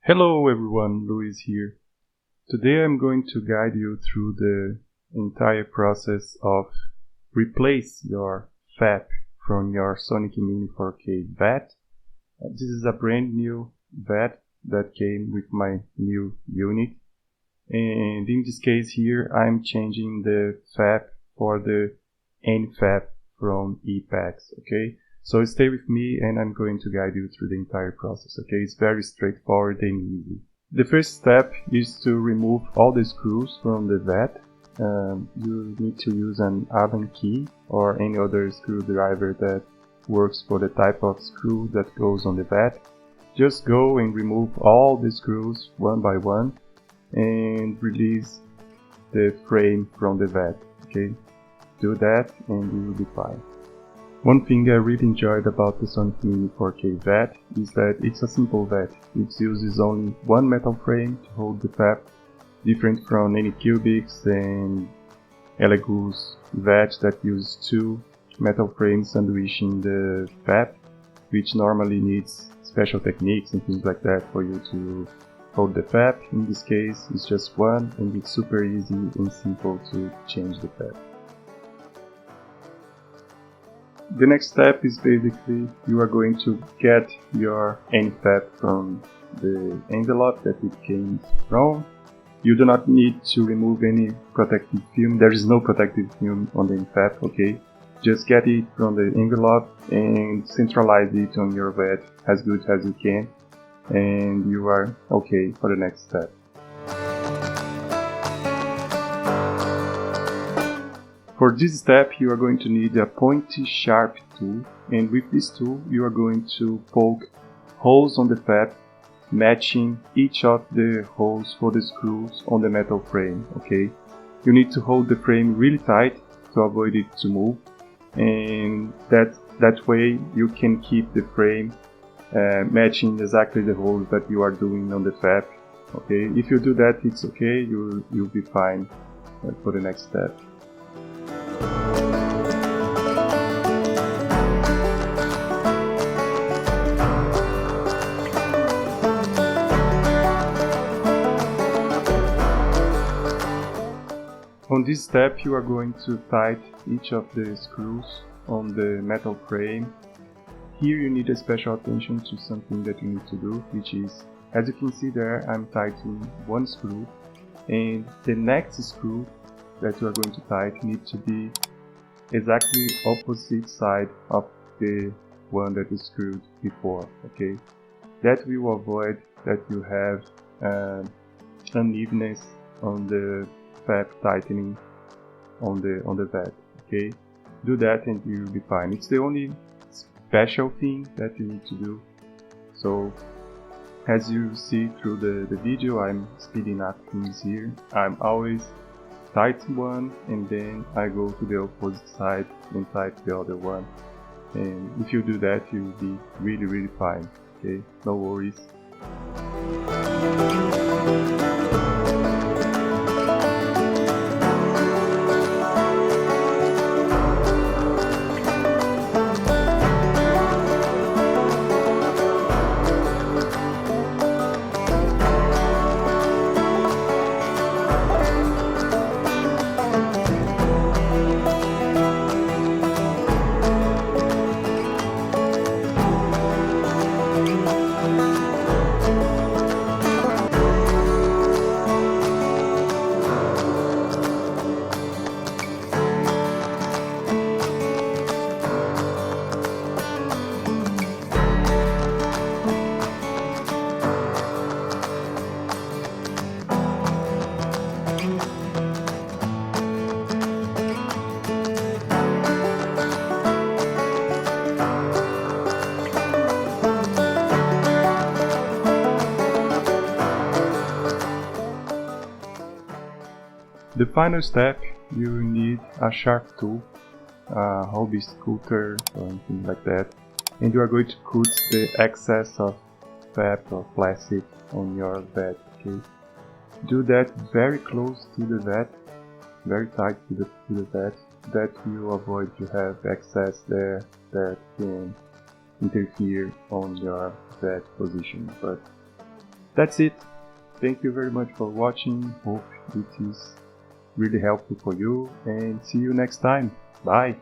Hello everyone, Luis here. Today I'm going to guide you through the entire process of replace your FEP from your Sonic Mini 4K VAT. This is a brand new VAT that came with my new unit, and in this case here I'm changing the FEP for the nFEP from EPAX, okay? So stay with me and I'm going to guide you through the entire process, okay? It's very straightforward and easy. The first step is to remove all the screws from the VAT. You need to use an Allen key or any other screwdriver that works for the type of screw that goes on the VAT. Just go and remove all the screws one by one and release the frame from the VAT, okay? Do that and you will be fine. One thing I really enjoyed about the Sonic Mini 4K VAT is that it's a simple VAT. It uses only one metal frame to hold the FEP, different from any Cubics and Elegoo's VAT that use two metal frames sandwiching the FEP, which normally needs special techniques and things like that for you to hold the FEP. In this case, it's just one and it's super easy and simple to change the FEP. The next step is basically you are going to get your nFEP from the envelope that it came from. You do not need to remove any protective film. There is no protective film on the nFEP, okay? Just get it from the envelope and centralize it on your VAT as good as you can, and you are okay for the next step. For this step you are going to need a pointy sharp tool, and with this tool you are going to poke holes on the FEP, matching each of the holes for the screws on the metal frame, okay? You need to hold the frame really tight to avoid it to move, and that way you can keep the frame matching exactly the holes that you are doing on the FEP, okay? If you do that, it's okay, you'll be fine for the next step. On this step you are going to tighten each of the screws on the metal frame. Here you need a special attention to something that you need to do, which is, as you can see there, I'm tightening one screw, and the next screw that you are going to tighten needs to be exactly opposite side of the one that is screwed before, okay? That will avoid that you have unevenness on the FEP tightening on the VAT, okay? Do that and you'll be fine. It's the only special thing that you need to do. So as you see through the video, I'm speeding up things here. I'm always tighten one and then I go to the opposite side and tighten the other one, and if you do that you'll be really fine, okay? No worries. The final step, you need a sharp tool, a hobby scooter or anything like that, and you are going to cut the excess of FEP or plastic on your VAT, okay? Do that very close to the VAT, very tight to the VAT. That will avoid to have excess there that can interfere on your VAT position. But That's it. Thank you very much for watching. Hope it is really helpful for you, and see you next time. Bye!